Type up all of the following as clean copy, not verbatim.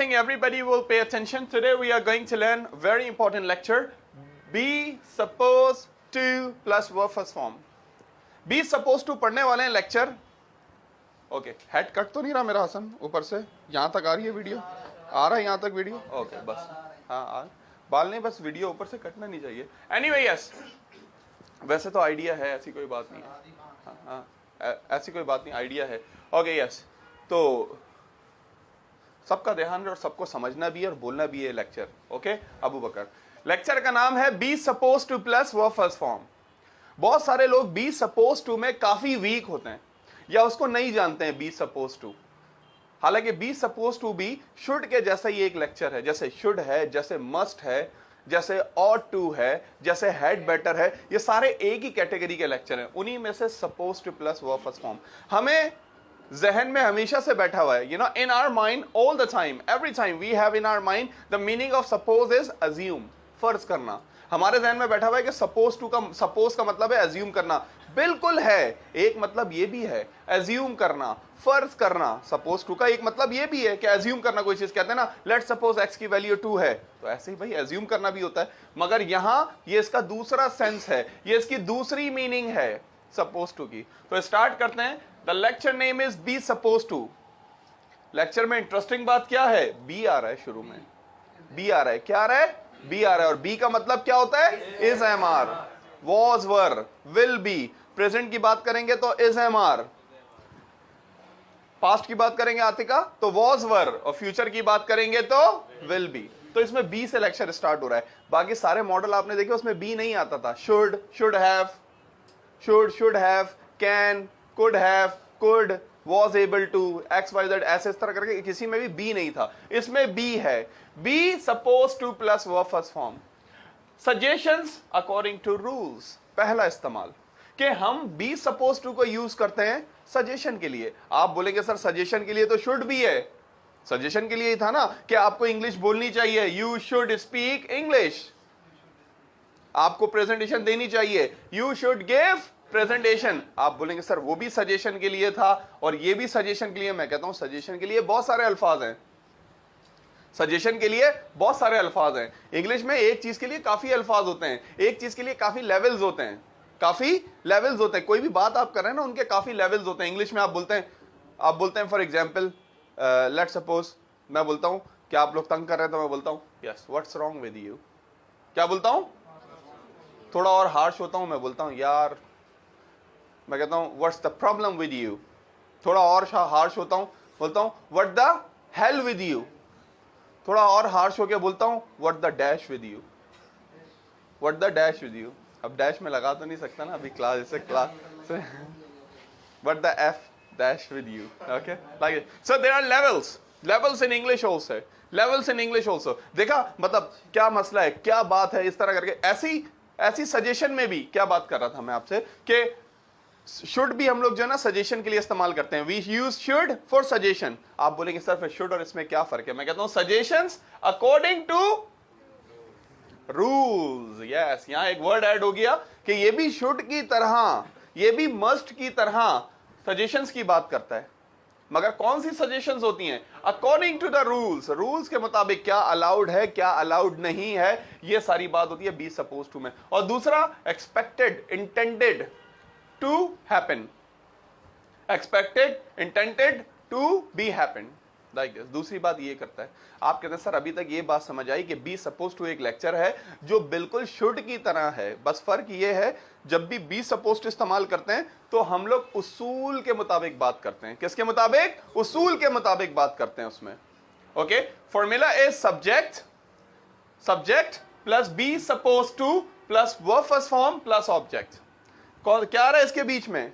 requesting everybody will pay attention. Today we are going to learn very important lecture. Be supposed to plus verb first form. Be supposed to पढ़ने वाले हैं lecture. Okay, head cut तो नहीं रहा मेरा हसन ऊपर से? यहाँ तक आ रही है वीडियो? आ रहा है यहाँ तक वीडियो? ओके बस, हाँ बाल नहीं, बस वीडियो ऊपर से कटना नहीं चाहिए. एनीवे यस, वैसे तो आइडिया है, ऐसी कोई बात नहीं है. हाँ, ऐसी कोई बात नहीं, आइडिया है. ओके यस, तो सबका ध्यान और सबको समझना भी है और बोलना भी है lecture. Okay Abu Bakar, lecture का नाम है be suppose to plus verb first form. बहुत सारे लोग बी सपोज टू में काफी वीक होते हैं या उसको नहीं जानते हैं बी सपोज टू. हालांकि बी सपोज टू भी शुड के जैसा ही एक लेक्चर है. जैसे शुड है, जैसे मस्ट है, जैसे ऑट टू है, जैसे हैड बेटर है, ये सारे एक ही कैटेगरी के लेक्चर हैं. उन्हीं में से suppose to plus verb first form हमें जहन में हमेशा से बैठा हुआ है. You know, in our mind all the time, every time we have in our mind the meaning of suppose is assume, फर्ज करना. हमारे जहन में बैठा हुआ है कि सपोज टू का, सपोज का मतलब है अज्यूम करना. बिल्कुल है, एक मतलब ये भी है अज्यूम करना, फर्ज करना. सपोज टू का एक मतलब ये भी है कि अज्यूम करना कोई चीज. कहते हैं ना, लेट्स सपोज एक्स की वैल्यू 2 है, तो ऐसे ही भाई अज्यूम करना भी होता है. मगर यहां ये इसका दूसरा सेंस है, ये इसकी दूसरी मीनिंग है सपोज टू की. तो स्टार्ट करते हैं. The lecture name is be suppose to. Lecture में इंटरेस्टिंग बात क्या है? बी आ रहा है शुरू में. बी आ रहा है, क्या आ रहा है? बी आ रहा है. और बी का मतलब क्या होता है? Is am are, was were, will be. Present की बात करेंगे तो इज एम आर, पास्ट की बात करेंगे आतिका तो वॉज वर, और फ्यूचर की बात करेंगे तो विल बी. तो इसमें बी से लेक्चर स्टार्ट हो रहा है. बाकी सारे मॉडल आपने देखे उसमें बी नहीं आता था. Should, should have, should have, can, could have, could, was able to, x y z, ऐसे इस तरह करके किसी में भी बी नहीं था. इसमें बी है. Be suppose to plus verb first form. Suggestions according to rules. पहला इस्तेमाल कि हम बी सपोज टू को यूज करते हैं सजेशन के लिए. आप बोलेंगे सर सजेशन के लिए तो शुड भी है. सजेशन के लिए ही था ना कि आपको इंग्लिश बोलनी चाहिए, यू शुड स्पीक इंग्लिश. आपको प्रेजेंटेशन देनी चाहिए, यू शुड गिव प्रेजेंटेशन. आप बोलेंगे सर वो भी सजेशन के लिए था और ये भी सजेशन के लिए. मैं कहता हूं सजेशन के लिए बहुत सारे अल्फाज हैं. सजेशन के लिए बहुत सारे अल्फाज हैं. इंग्लिश में एक चीज के लिए काफी अल्फाज होते हैं, एक चीज के लिए काफी लेवल्स होते हैं. काफी लेवल्स होते हैं. कोई भी बात आप कर रहे हैं ना, उनके काफी लेवल्स होते हैं. इंग्लिश में आप बोलते हैं फॉर एग्जाम्पल, लेट सपोज मैं बोलता हूं कि आप लोग तंग कर रहे हैं, तो मैं बोलता हूं yes what's wrong with you. क्या बोलता हूं? थोड़ा और हार्श होता हूं, मैं बोलता हूं यार, मैं कहता हूं what's the problem with you. थोड़ा और हार्श होता हूं, बोलता हूं what the hell with you. थोड़ा और हार्श होकर बोलता हूं what the dash with you. What the dash with you. अब डैश में लगा तो नहीं सकता ना अभी, क्लास जैसे क्लास से. What the F dash with you. Okay, like so there are levels in English also. Levels in English also. देखा मतलब क्या मसला है, क्या बात है, इस तरह करके. ऐसी सजेशन में भी क्या बात कर रहा था मैं आपसे कि शुड भी हम लोग जो है ना सजेशन के लिए इस्तेमाल करते हैं. We use should for suggestion. आप बोलेंगे सर फिर शुड और इसमें क्या फर्क है? मैं कहता हूं suggestions according to rules. Yes, यहां एक वर्ड ऐड हो गया कि ये भी शुड की तरह, ये भी मस्ट की तरह सजेशंस की बात करता है. मगर कौन सी सजेशंस होती हैं? According to the rules. Rules के मुताबिक क्या अलाउड है, क्या अलाउड नहीं है, ये सारी बात होती है बी सपोज टू में. और दूसरा expected, intended to happen. Expected, intended to be happen. Like this. दूसरी बात ये करता है. आप कहते हैं सर अभी तक ये बात समझ आई कि बी सपोज टू एक लेक्चर है जो बिल्कुल शुड की तरह है. बस फर्क ये है जब भी बी सपोज टू इस्तेमाल करते हैं तो हम लोग उसूल के मुताबिक बात करते हैं. किसके मुताबिक? उसूल के मुताबिक बात करते हैं उसमें. Okay, formula is subject plus B suppose to plus verb first form plus object. क्या आ रहा है इसके बीच में?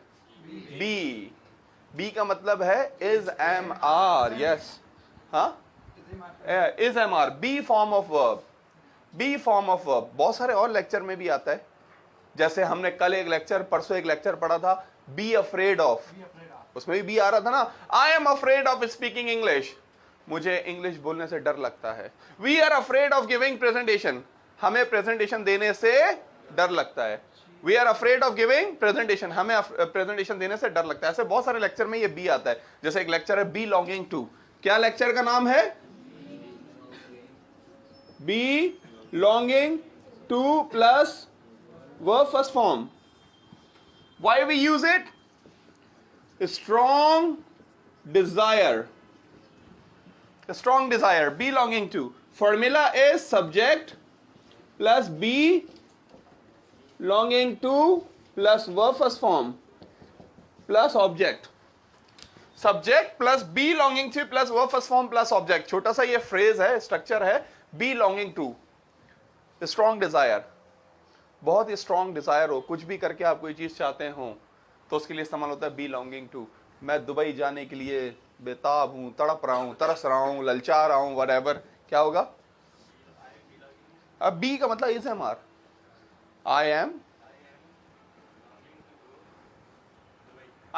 बी. बी का मतलब है इज एम आर. यस, हाँ, is am are. Be form of verb. Be form of verb बहुत सारे और लेक्चर में भी आता है. जैसे हमने कल एक लेक्चर, परसों एक लेक्चर पढ़ा था बी अफ्रेड ऑफ. उसमें भी बी आ रहा था ना. I am afraid of speaking English. मुझे इंग्लिश बोलने से डर लगता है. We are afraid of giving presentation. हमें प्रेजेंटेशन देने से डर लगता है. We are afraid of giving presentation. हमें प्रेजेंटेशन देने से डर लगता है. ऐसे बहुत सारे लेक्चर में ये बी आता है. जैसे एक लेक्चर है बिलोंगिंग टू. क्या लेक्चर का नाम है? be longing to plus verb first form. Why we use it? A strong desire. A strong desire. Be longing to. Formula is subject plus be longing to plus verb first form plus object. Subject plus be longing to plus verb first form plus object. छोटा सा ये phrase है, structure है. Be longing to. A strong desire. बहुत ही strong Dzire हो, कुछ भी करके आप कोई चीज चाहते हो तो उसके लिए इस्तेमाल होता है बी लॉन्गिंग टू. मैं दुबई जाने के लिए बेताब हूं, तड़प रहा हूं, तरस रहा हूं, ललचा रहा हूं, व्हाटएवर. क्या होगा? अब बी का मतलब is am are. I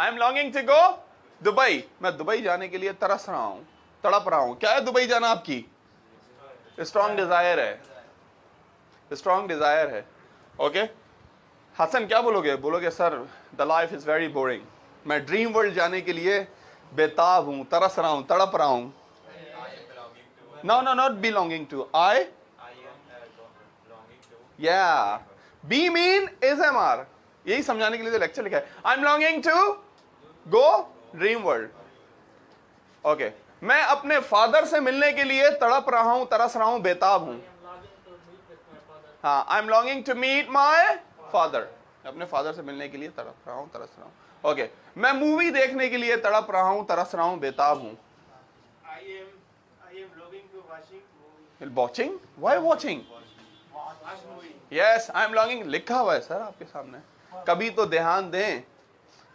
am longing to go Dubai. मैं दुबई जाने के लिए तरस रहा हूं, तड़प रहा हूं. क्या है दुबई जाना? आपकी स्ट्रॉन्ग डिजायर है. स्ट्रॉन्ग डिजायर है. ओके हसन क्या बोलोगे? बोलोगे sir the life is very boring. मैं ड्रीम वर्ल्ड जाने के लिए बेताब हूं, तरस रहा हूं, तड़प रहा हूं. No no not belonging to. I या be mean is am are. यही समझाने के लिए तो लेक्चर लिखा है. I am longing to go dream world. Okay मैं अपने फादर से मिलने के लिए तड़प रहा हूं, तरस रहा हूं, बेताब हूं. हाँ I am longing to meet my father. अपने फादर से मिलने के लिए तड़प रहा हूं, तरस रहा हूं. ओके मैं मूवी देखने के लिए तड़प रहा हूं, तरस रहा हूं, बेताब हूं. I am longing to watching movie. Watching? Why watching? Watch movie. Yes I am longing. लिखा हुआ है सर आपके सामने. कभी तो ध्यान दें,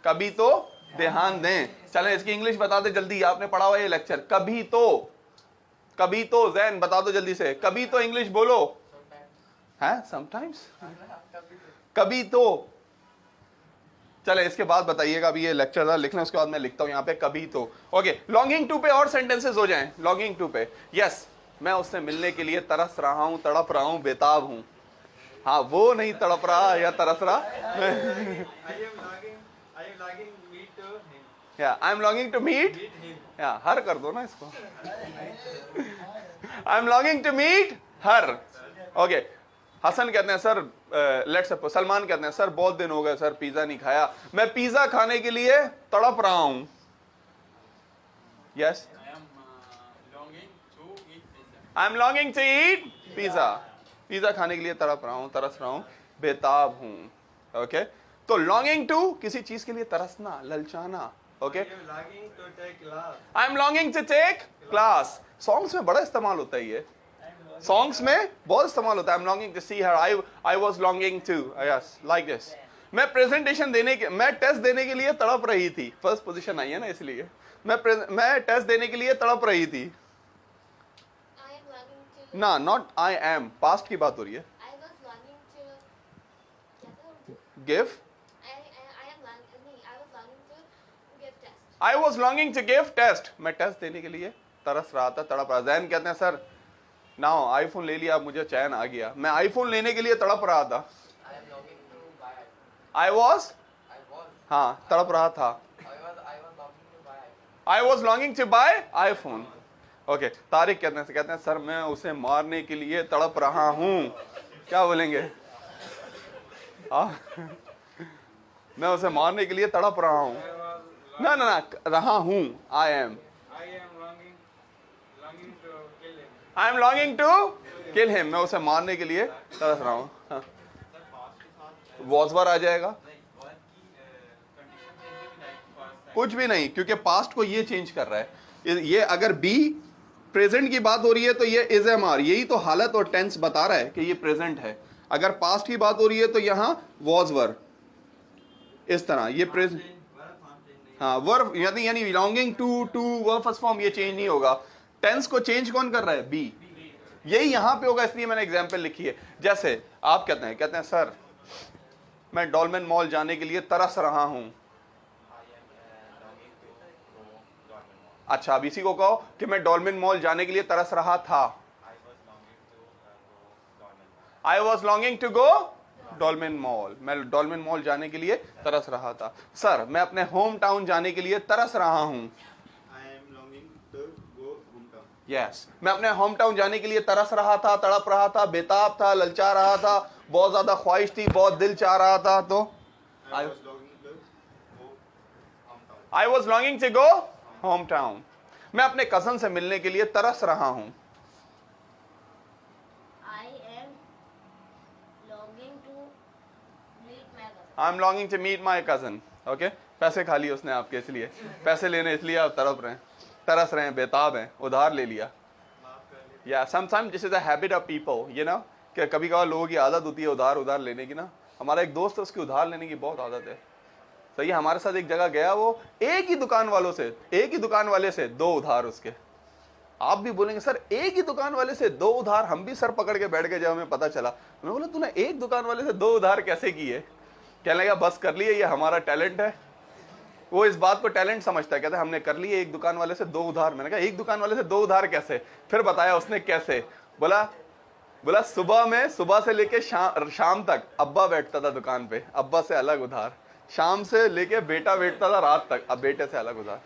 कभी तो ध्यान दें. चलें इसकी इंग्लिश बता दे जल्दी. आपने पढ़ा हुआ ये लेक्चर. कभी तो जैन बता दो जल्दी से. कभी तो इंग्लिश बोलो. है समटाइम्स. कभी तो. चले इसके बाद बताइएगा. अभी ये लेक्चर था लिखना, उसके बाद मैं लिखता हूं यहां पे कभी तो. ओके लॉन्गिंग टू पे और सेंटेंसेस हो जाएं. लॉन्गिंग टू पे यस मैं उससे मिलने के लिए तरस रहा हूं, तड़प रहा हूं, बेताब हूं. हाँ वो नहीं तड़प रहा या तरस रहा. I am longing to meet. या हर कर दो ना इसको. I am longing to meet her. Okay Hasan कहते हैं सर लेट्स सपोज. सलमान कहते हैं सर बहुत दिन हो गए सर पिज्जा नहीं खाया. मैं पिज्जा खाने के लिए तड़प रहा हूं. Yes I am longing to eat pizza. Pizza खाने के लिए तड़प रहा हूं, तरस रहा हूं, बेताब हूं. ओके तो लॉन्गिंग टू किसी चीज के लिए तरसना, ललचाना. Okay I am longing to take class. Songs में बड़ा इस्तेमाल होता है ये. सॉन्ग्स में बहुत इस्तेमाल होता है. I am longing to see her. I was longing to. Yes like this. मैं प्रेजेंटेशन देने के, मैं टेस्ट देने के लिए तड़प रही थी. फर्स्ट पोजीशन आई है ना इसलिए. मैं टेस्ट देने के लिए तड़प रही थी. ना नॉट आई एम. पास्ट की बात हो रही है. Give. I was longing to give test. मैं टेस्ट देने के लिए तरस रहा था, तड़प रहा. जैन कहते हैं सर नाउ आईफोन ले लिया, मुझे चैन आ गया. मैं आईफोन लेने के लिए तड़प रहा था. आई वॉज हाँ तड़प रहा था. I was longing to buy iPhone. Okay Tariq कहते हैं सर मैं उसे मारने के लिए तड़प रहा हूं. क्या बोलेंगे? मैं उसे मारने के लिए तड़प रहा हूं. ना ना ना रहा हूं. I am longing to kill him. मैं उसे मारने के लिए तरस रहा हूं. हाँ. वॉजवर आ जाएगा. कुछ भी नहीं क्योंकि पास्ट को ये चेंज कर रहा है. ये अगर बी प्रेजेंट की बात हो रही है तो ये इज एम आर. यही तो हालत और टेंस बता रहा है कि ये प्रेजेंट है. अगर पास्ट की बात हो रही है तो यहां वॉज वर. इस तरह ये प्रेजेंट. हाँ वर्ब यानी longing to verb first form ये चेंज नहीं होगा. टेंस को चेंज कौन कर रहा है? बी. यही यहां पे होगा इसलिए मैंने एग्जांपल लिखी है. जैसे आप कहते हैं सर मैं डॉल्मेन मॉल जाने के लिए तरस रहा हूं. अच्छा अब इसी को कहो कि मैं डॉल्मेन मॉल जाने के लिए तरस रहा था. I was longing to go Dolmen mall. मैं डॉल्मेन मॉल जाने के लिए तरस रहा था. सर मैं अपने होम टाउन जाने के लिए तरस रहा हूं. यस, मैं अपने होम टाउन जाने के लिए तरस रहा था, तड़प रहा था, बेताब था, ललचा रहा था, बहुत ज्यादा ख्वाहिश थी, बहुत दिल चाह रहा था। तो I was longing to go home town. मैं अपने कजन से मिलने के लिए तरस रहा हूं। I am longing to meet my cousin. Okay, पैसे खा लिए उसने आपके, इसलिए पैसे लेने, इसलिए आप तरस रहे हैं, बेताब हैं, उधार ले लिया। या sometime this is a habit of people, you know, कि कभी कभार लोगों की आदत होती है उधार लेने की ना। हमारा एक दोस्त है, उसकी उधार लेने की बहुत आदत है। सही, हमारे साथ एक जगह गया, वो एक ही दुकान वाले से 2 उधार उसके। आप भी बोलेंगे सर एक ही दुकान वाले से 2 उधार, हम भी सर पकड़ के बैठ गए जब हमें पता चला। मैं बोला तूने एक दुकान वाले से 2 उधार कैसे किए? कहने लगा बस कर लिए, ये हमारा टैलेंट है। वो इस बात को टैलेंट समझता है, कहता है हमने कर लिए एक दुकान वाले से 2 उधार। मैंने कहा एक दुकान वाले से 2 उधार कैसे? फिर बताया उसने कैसे। बोला सुबह से लेके शाम तक अब्बा बैठता था दुकान पे, अब्बा से अलग उधार। शाम से लेके बेटा बैठता था रात तक, अब बेटे से अलग उधार।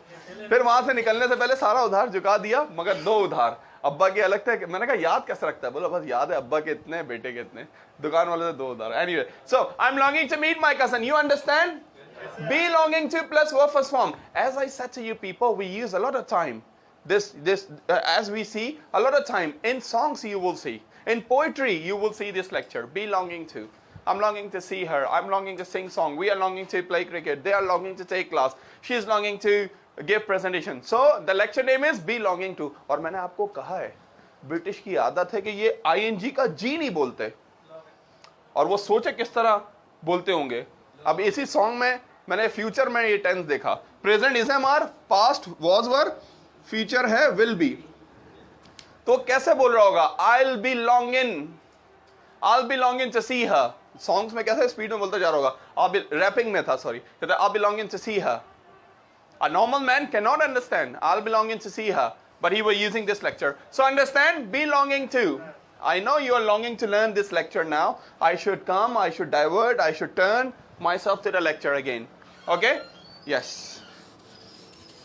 फिर वहां से निकलने से पहले सारा उधार चुका दिया, मगर 2 उधार अब्बा के अलग थे। मैंने कहा याद कैसे रखता है? बोला बस याद है, अब्बा के इतने, बेटे के इतने, दुकान वाले से 2 उधार। Anyway, so I am longing to meet my cousin. You understand? Belonging to plus verb first form. As I said to you people, we use a lot of time. As we see, a lot of time in songs you will see. In poetry you will see this lecture. Belonging to. I'm longing to see her. I'm longing to sing song. We are longing to play cricket. They are longing to take class. She is longing to give presentation. So the lecture name is belonging to. और मैंने आपको कहा है, British की आदत है कि ये ing का G नहीं बोलते, और वो सोचे किस तरह बोलते होंगे। अब इसी सॉन्ग में मैंने फ्यूचर में ये टेंस देखा, present is MR, past was were, future है विल बी। तो कैसे बोल रहा होगा? I'll be longing to see her। Songs में कैसे स्पीड में बोलता जा रहा होगा? रैपिंग में था, सॉरी, कहता I'll be longing to see her। A normal man cannot understand I'll be longing to see her, but he was using this lecture. So understand, belonging to. I know you are longing to learn this lecture now. I should come, I should divert, I should turn myself to the lecture again. Okay? Yes.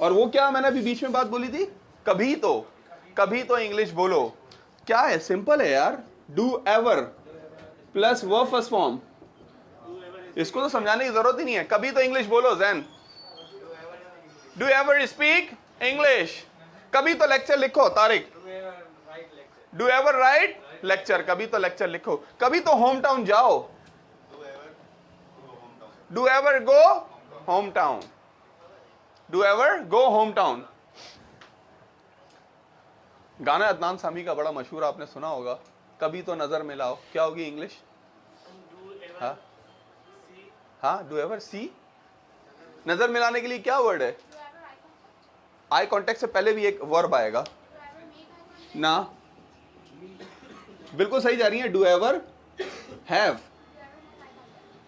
और वो क्या मैंने अभी बीच में बात बोली थी? कभी तो इंग्लिश बोलो। क्या है? सिंपल है यार, do ever plus verb first form. इसको तो समझाने की जरूरत ही नहीं है, कभी तो इंग्लिश बोलो। Jain, do ever speak English. कभी तो लेक्चर लिखो। Tariq, do ever right lecture. कभी तो लेक्चर लिखो। कभी तो होम टाउन जाओ। Do ever go home town. Do ever go home town. गाना अदनान सामी का बड़ा मशहूर, आपने सुना होगा, कभी तो नजर मिलाओ। क्या होगी इंग्लिश? हाँ, डू एवर सी। नजर मिलाने के लिए क्या वर्ड है? आई कॉन्टेक्ट से पहले भी एक वर्ब आएगा ना। बिल्कुल सही जा रही है। Do ever have,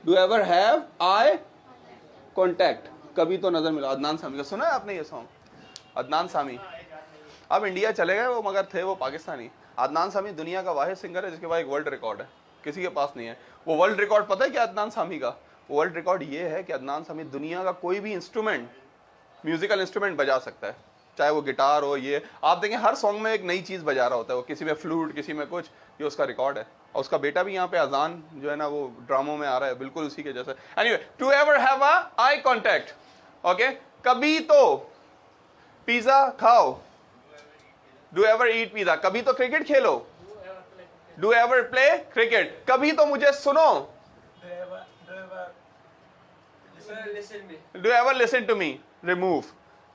do ever have eye contact. कभी तो नजर मिला। अदनान सामी का सुना है आपने ये सॉन्ग? अदनान सामी अब इंडिया चले गए वो, मगर थे वो पाकिस्तानी। अदनान सामी दुनिया का वाहिद सिंगर है जिसके पास एक वर्ल्ड रिकॉर्ड है, किसी के पास नहीं है। वो वर्ल्ड रिकॉर्ड पता है क्या अदनान सामी का? वर्ल्ड रिकॉर्ड ये है कि अदनान सामी दुनिया का कोई भी इंस्ट्रूमेंट, म्यूजिकल इंस्ट्रूमेंट बजा सकता है, चाहे वो गिटार हो। ये आप देखें हर सॉन्ग में एक नई चीज बजा रहा होता है वो, किसी में फ्लूट, किसी में कुछ। ये उसका रिकॉर्ड है। और उसका बेटा भी यहाँ पे अजान जो है ना वो ड्रामों में आ रहा है, बिल्कुल उसी के जैसा। Anyway, to ever have a eye contact. Okay, कभी तो पिज्जा खाओ। Do ever eat pizza. कभी तो क्रिकेट खेलो। Do ever play cricket. कभी तो मुझे सुनो। Do ever listen to me. Remove.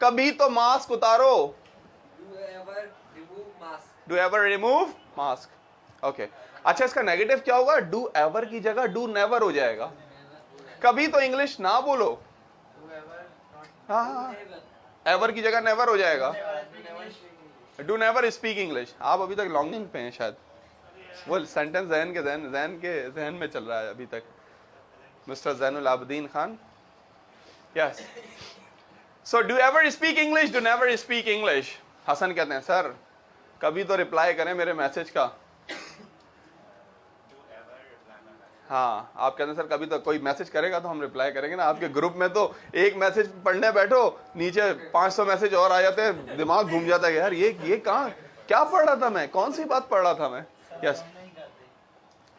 कभी तो मास्क उतारो। Do ever remove mask. Okay, अच्छा इसका नेगेटिव क्या होगा? डू एवर की जगह डू नेवर हो जाएगा। कभी तो इंग्लिश ना बोलो। हाँ, एवर की जगह नेवर हो जाएगा। Do never speak English. आप अभी तक लॉन्गिंग पे हैं शायद, वो सेंटेंस जहन के जहन में चल रहा है अभी तक। Mister Zainul Abideen Khan, yes. So do ever speak English, do never speak English. Hasan कहते हैं सर कभी तो रिप्लाई करें मेरे मैसेज का। हाँ, आप कहते हैं सर कभी तो कोई मैसेज करेगा तो हम रिप्लाई करेंगे ना। आपके ग्रुप में तो एक मैसेज पढ़ने बैठो, नीचे 500 मैसेज और आ जाते हैं, दिमाग घूम जाता है यार ये कहाँ क्या पढ़ रहा था मैं, कौन सी बात पढ़ रहा था मैं? यस,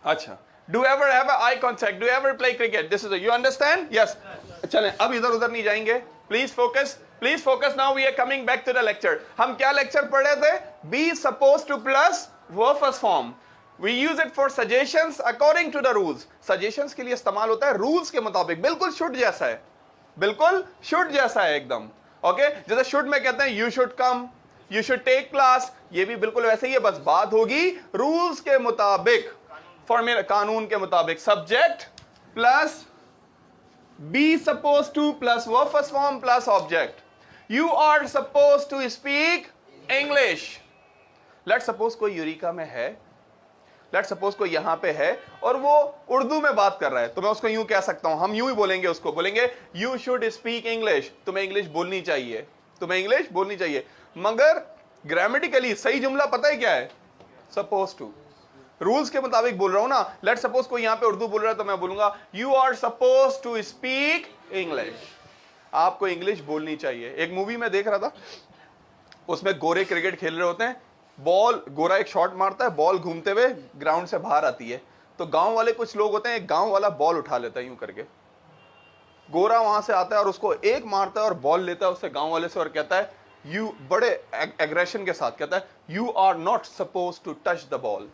अच्छा, do ever have eye contact, do ever play cricket, this is, you understand? Yes, चलें अब इधर उधर नहीं जाएंगे, please focus now, we are coming back to the lecture. हम क्या लेक्चर पढ़ रहे थे? Be suppose to plus verb first form, we use it for suggestions according to the rules. Suggestions के लिए इस्तेमाल होता है रूल्स के मुताबिक, बिल्कुल शुड जैसा है, बिल्कुल शुड जैसा है एकदम। ओके, जैसे शुड में कहते हैं you should come, you should take class, ये भी बिल्कुल वैसे ही है, बस बात होगी रूल्स के मुताबिक, फॉर्मूला कानून के मुताबिक। Subject plus B suppose to plus verb first form plus object. You are suppose to speak English. Let's suppose कोई यूरिका में है, लेट्स सपोज कोई यहां पे है और वो उर्दू में बात कर रहा है, तो मैं उसको यूं कह सकता हूं, हम यूं ही बोलेंगे उसको, बोलेंगे यू शुड स्पीक इंग्लिश, तुम्हें इंग्लिश बोलनी चाहिए, तुम्हें इंग्लिश बोलनी चाहिए। मगर ग्रामेटिकली सही जुमला पता है क्या है? सपोज टू, रूल्स के मुताबिक बोल रहा हूं ना। लेट्स सपोज कोई यहां पे उर्दू बोल रहा है तो मैं बोलूंगा you are suppose to speak English, आपको इंग्लिश बोलनी चाहिए। एक मूवी में देख रहा था, उसमें गोरे क्रिकेट खेल रहे होते हैं, बॉल, गोरा एक शॉट मारता है, बॉल घूमते हुए ग्राउंड से बाहर आती है, तो गांव वाले कुछ लोग होते हैं, एक गांव वाला बॉल उठा लेता है यूं करके, गोरा वहां से आता है और उसको एक मारता है और बॉल लेता है उससे गांव वाले से और कहता है यू, बड़े एग्रेशन के साथ कहता है you are not suppose to touch the ball.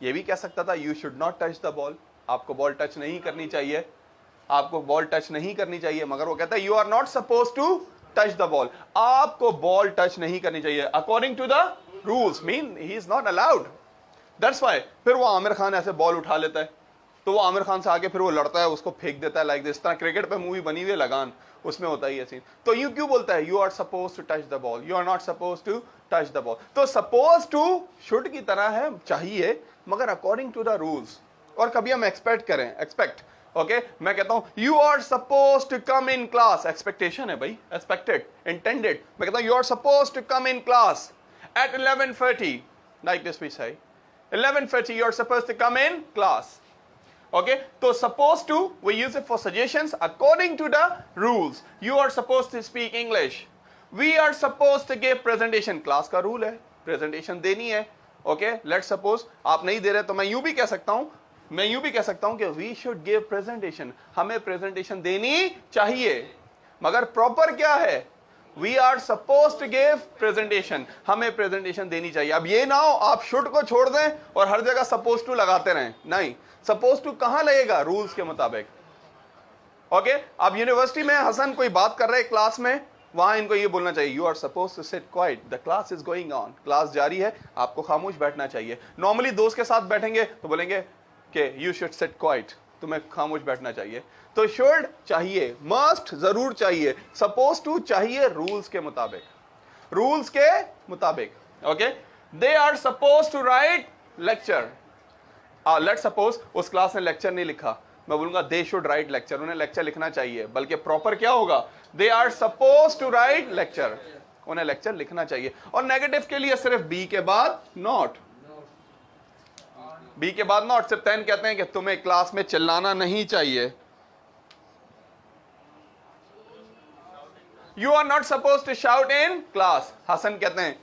ये भी कह सकता था you should not touch the ball, आपको बॉल टच नहीं करनी चाहिए, आपको बॉल टच नहीं करनी चाहिए, मगर वो कहता है you are not suppose to touch the ball, आपको बॉल टच नहीं करनी चाहिए according to the rules, mean he is not allowed, that's why. फिर वो आमिर खान ऐसे बॉल उठा लेता है, तो वो आमिर खान से आके फिर वो लड़ता है, उसको फेंक देता है लाइक दिस, तरह क्रिकेट पे मूवी बनी हुई है लगान, उसमें होता है ये सीन। तो यूं क्यों बोलता है you are suppose to touch the ball, you are not suppose to touch the ball. तो सपोज टू शुड की तरह है, चाहिए, मगर अकॉर्डिंग टू द रूल्स। और कभी हम एक्सपेक्ट करें, एक्सपेक्ट, ओके, मैं कहता हूं you are suppose to come in class, expectation है भाई, एक्सपेक्टेड, इंटेंडेड। मैं कहता हूं you are suppose to come in class at 11:30, like this we say 11:30 you are supposed to come in class. Okay, so supposed to we use it for suggestions according to the rules. You are supposed to speak English, we are supposed to give presentation, class का rule है, presentation देनी है। Okay, let's suppose आप नहीं दे रहे तो मैं यूं भी कह सकता हूं, मैं यूं भी कह सकता हूं कि we should give presentation, हमें presentation देनी चाहिए, मगर proper क्या है? We are supposed to give presentation, हमें presentation देनी चाहिए। अब ये ना हो आप should को छोड़ दें और हर जगह supposed to लगाते रहें, नहीं, supposed to कहां लगेगा? रूल्स के मुताबिक। ओके, अब यूनिवर्सिटी में हसन कोई बात कर रहे हैं क्लास में, वहां इनको ये बोलना चाहिए you are suppose to sit quiet, the class is going on, class जारी है, आपको खामोश बैठना चाहिए। नॉर्मली दोस्त के साथ बैठेंगे तो बोलेंगे कि यू शुड सिट क्वाइट, तुम्हें खामोश बैठना चाहिए। तो शुड चाहिए, मस्ट जरूर चाहिए, सपोज टू चाहिए रूल्स के मुताबिक, रूल्स के मुताबिक। Okay, they are suppose to write lecture, let suppose उस क्लास ने लेक्चर नहीं लिखा, मैं बोलूंगा दे शुड राइट लेक्चर, उन्हें लेक्चर लिखना चाहिए, बल्कि प्रॉपर क्या होगा? They are suppose to write lecture, उन्हें लेक्चर लिखना चाहिए। और नेगेटिव के लिए सिर्फ बी के बाद नॉट, बी के बाद नॉट। सिर्फ 10 कहते हैं कि तुम्हें क्लास में चिल्लाना नहीं चाहिए, you are not suppose to shout in class. Hasan कहते हैं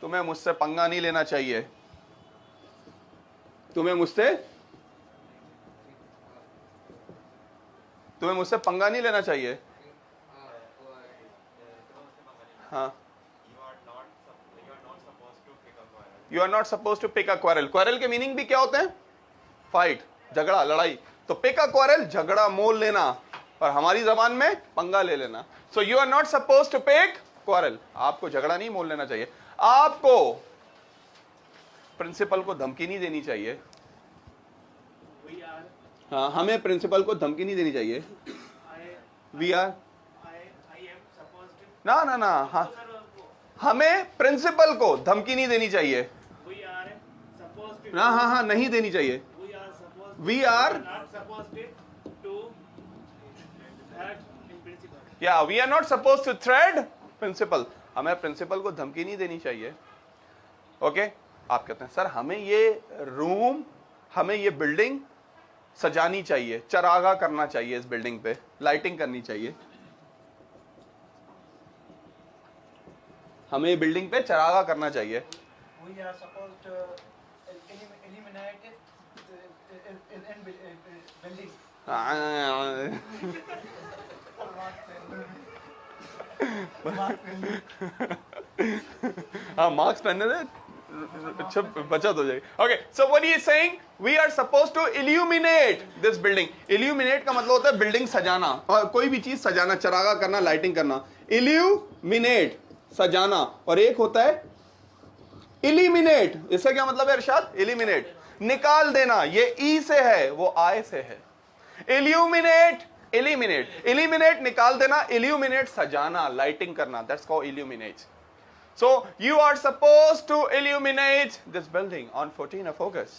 तुम्हें मुझसे पंगा नहीं लेना चाहिए, तुम्हें मुझसे पंगा नहीं लेना चाहिए। हाँ, you are not suppose to pick a quarrel. Quarrel के मीनिंग भी क्या होते हैं? फाइट, झगड़ा, लड़ाई। तो पिक अ क्वारल झगड़ा मोल लेना, और हमारी जबान में पंगा ले लेना। So you are not suppose to pick quarrel, आपको झगड़ा नहीं मोल लेना चाहिए। आपको प्रिंसिपल को धमकी नहीं देनी चाहिए, हाँ, हमें प्रिंसिपल को धमकी नहीं देनी चाहिए। वी आर ना ना ना, हाँ, हमें प्रिंसिपल को धमकी नहीं देनी चाहिए ना, हाँ हाँ, नहीं देनी चाहिए। वी आर या we are not suppose to threat principal, हमें प्रिंसिपल को धमकी नहीं देनी चाहिए। ओके, आप कहते हैं सर हमें ये रूम, हमें ये बिल्डिंग सजानी चाहिए, चरागा करना चाहिए, इस बिल्डिंग पे लाइटिंग करनी चाहिए, हमें बिल्डिंग पे चरागा करना चाहिए। we are supposed to eliminate it in building. हाँ मार्क्स पहनने दे अच्छा बचत हो जाएगी. Okay so what he is saying we are suppose to illuminate this building. Illuminate का मतलब होता है बिल्डिंग सजाना और कोई भी चीज सजाना, चरागा करना, लाइटिंग करना. इल्यूमिनेट सजाना और एक होता है इलिमिनेट. इसका क्या मतलब है इरशाद? इलिमिनेट निकाल देना. ये ई से है, वो आय से है. Illuminate eliminate. इलिमिनेट निकाल देना, इल्यूमिनेट सजाना, लाइटिंग करना. That's called illuminate. So you are supposed to illuminate this building on 14th of August.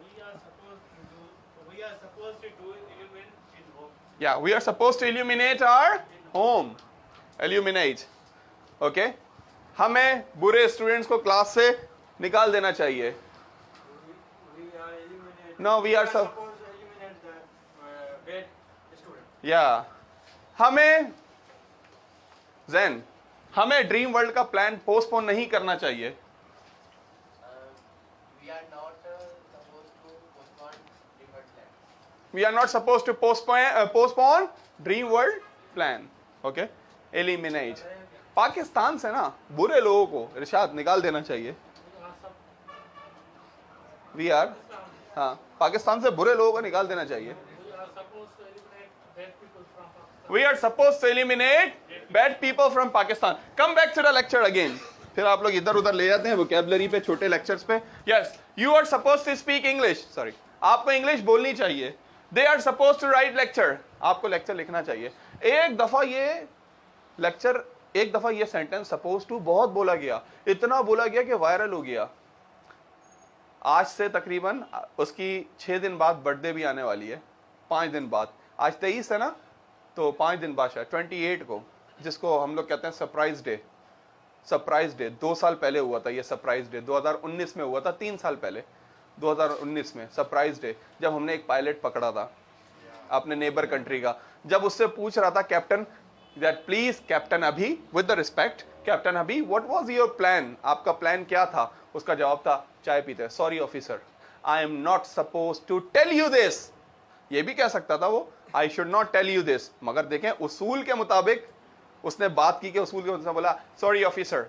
We are supposed to do illuminate in home. Yeah, we are supposed to illuminate our home. Illuminate. Okay? हमें बुरे students को class से निकाल देना चाहिए. We are eliminate. No, we are supposed to eliminate the bad student. Yeah. हमें zen हमें dream world का प्लान पोस्टपोन नहीं करना चाहिए. We are not supposed to postpone different plans. We are not supposed to postpone dream world plan. Okay eliminate. Pakistan से ना बुरे लोगों को इरशाद निकाल देना चाहिए. वी आर हाँ पाकिस्तान से बुरे लोगों को निकाल देना चाहिए. We are supposed to eliminate bad people from Pakistan. Come back to the lecture again. फिर आप लोग इधर उधर ले जाते हैं vocabulary पे, छोटे lectures पे. Yes, you are supposed to speak English. Sorry, आपको इंग्लिश बोलनी चाहिए. They are supposed to write lecture. आपको lecture लिखना चाहिए. एक दफा ये sentence supposed to बहुत बोला गया, इतना बोला गया कि वायरल हो गया. आज से तकरीबन उसकी 6 दिन बाद बर्थडे भी आने वाली है. 5 दिन बाद. आज 23 है ना, तो 5 दिन बाद शायद 28 को, जिसको हम लोग कहते हैं सरप्राइज डे. सरप्राइज डे 2 साल पहले हुआ था. ये सरप्राइज डे 2019 में हुआ था, 3 साल पहले 2019 में सरप्राइज डे, जब हमने एक पायलट पकड़ा था अपने नेबर कंट्री का. जब उससे पूछ रहा था captain that please captain Abhi, with the respect, captain Abhi what was your plan, आपका प्लान क्या था? उसका जवाब था चाय पीते. Sorry officer, I am not suppose to tell you this. ये भी कह सकता था वो, I should not tell you this, मगर देखें उसूल के मुताबिक उसने बात की कि उसूल के मुताबिक बोला sorry officer,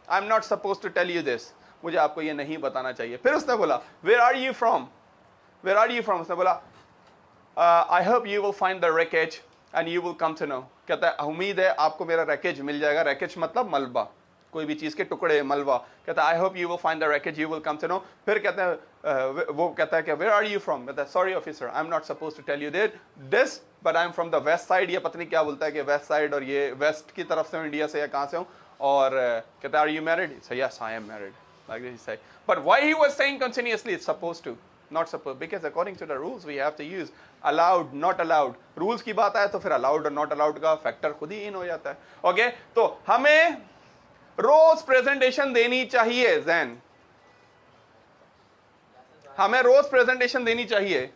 I am not suppose to tell you this, मुझे आपको ये नहीं बताना चाहिए. फिर उसने बोला where are you from, where are you from. उसने बोला I hope you will find the wreckage and you will come to know. कहता है उम्मीद है आपको मेरा रैकेज मिल जाएगा. रैकेज मतलब मलबा, कोई भी चीज के टुकड़े, मलबा. कहता है I hope you will find the wreckage, you will come to know. फिर कहता है वो कहता है कि वेयर आर यू फ्रॉम. कहता है sorry officer, I am not suppose to tell you this but I am from the west side. ये पता नहीं क्या बोलता है कि वेस्ट साइड, और ये वेस्ट की तरफ से हूँ, इंडिया से या कहाँ से हूँ. और कहता है are you married. Yes I am married. Like he said, but why he was saying continuously it's supposed to, not supposed, because according to the rules we have to use allowed, not allowed. rules की बात आए तो फिर allowed और not allowed का factor खुद ही इन हो जाता है. ओके तो हमें रोज प्रेजेंटेशन देनी चाहिए. जैन हमें रोज प्रेजेंटेशन देनी चाहिए.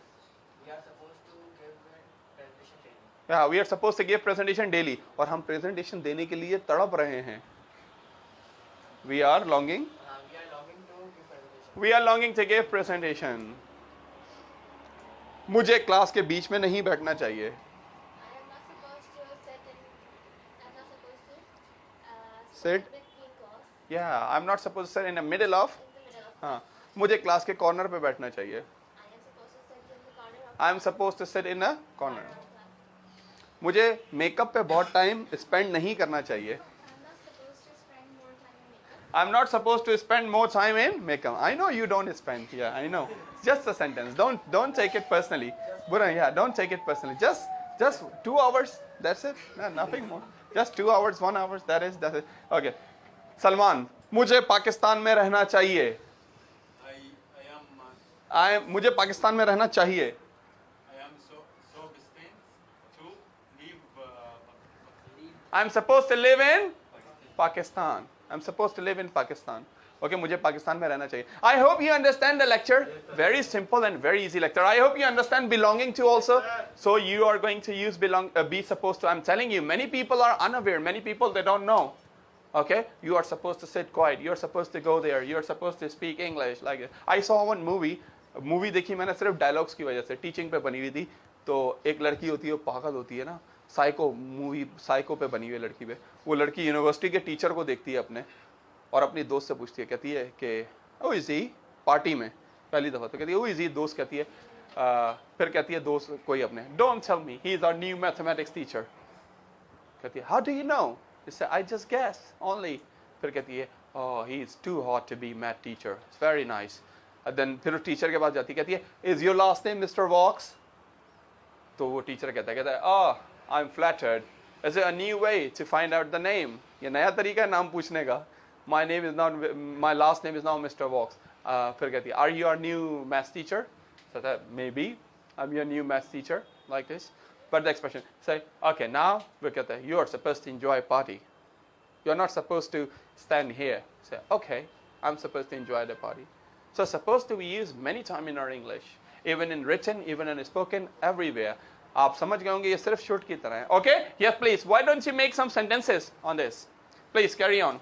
we are supposed to give presentation daily. और हम प्रेजेंटेशन देने के लिए तड़प रहे हैं. we are longing to give presentation. मुझे क्लास के बीच में नहीं बैठना चाहिए. Sit. Yeah, I'm not supposed to sit in the middle of. हाँ, मुझे क्लास के कॉर्नर पे बैठना चाहिए. I am supposed to sit in a corner. मुझे मेकअप पे बहुत टाइम स्पेंड नहीं करना चाहिए. I'm not supposed to spend more time in makeup. I know you don't spend. Yeah, I know. Just a sentence. Don't take it personally. Yeah, don't take it personally. Just 2 hours. That's it. No, nothing more. Just 2 hours, 1 hour. That's it. Okay. Salman, मुझे पाकिस्तान में रहना चाहिए. मुझे पाकिस्तान में रहना चाहिए. I am so destined to live. I'm supposed to live in Pakistan. I'm supposed to live in Pakistan. Okay, मुझे पाकिस्तान में रहना चाहिए. I hope you understand the lecture. Very simple and very easy lecture. I hope you understand belonging to also. So you are going to use be supposed to. I'm telling you, many people are unaware. Many people they don't know. Okay, you are supposed to sit quiet, you are supposed to go there, you are supposed to speak English like this. I saw one movie देखी मैंने सिर्फ dialogues की वजह से, teaching पे बनी हुई थी। तो एक लड़की होती है, वो पागल होती है ना, साइको पे बनी हुई लड़की पे। वो लड़की यूनिवर्सिटी के टीचर को देखती है अपने, और अपनी दोस्त से पूछती है, कहती है कि ओ इज ही, पार्टी में पहली दफा तो कहती है ओ इज ही, दोस्त कहती है फिर कहती है दोस्त कोई अपने, don't tell me he is our new mathematics teacher. कहती है how do you know? I just guess only. फिर कहती है oh he is too hot to be math teacher, it's very nice. And then फिर teacher के पास जाती है, कहती है is your last name Mr. Vox? तो वो टीचर कहता है oh I'm flattered, is it a new way to find out the name? ये नया तरीका है नाम पूछने का। my last name is now Mr. Vox. फिर कहती है are you our new math teacher? So maybe I'm your new math teacher, like this. But the expression, say, okay, now look at that. You are supposed to enjoy a party. You are not supposed to stand here. Say, okay, I'm supposed to enjoy the party. So supposed to be used many times in our English, even in written, even in spoken, everywhere. आप समझ गए होंगे ये सिर्फ should की तरह है. Okay? Yes, please. Why don't you make some sentences on this? Please carry on.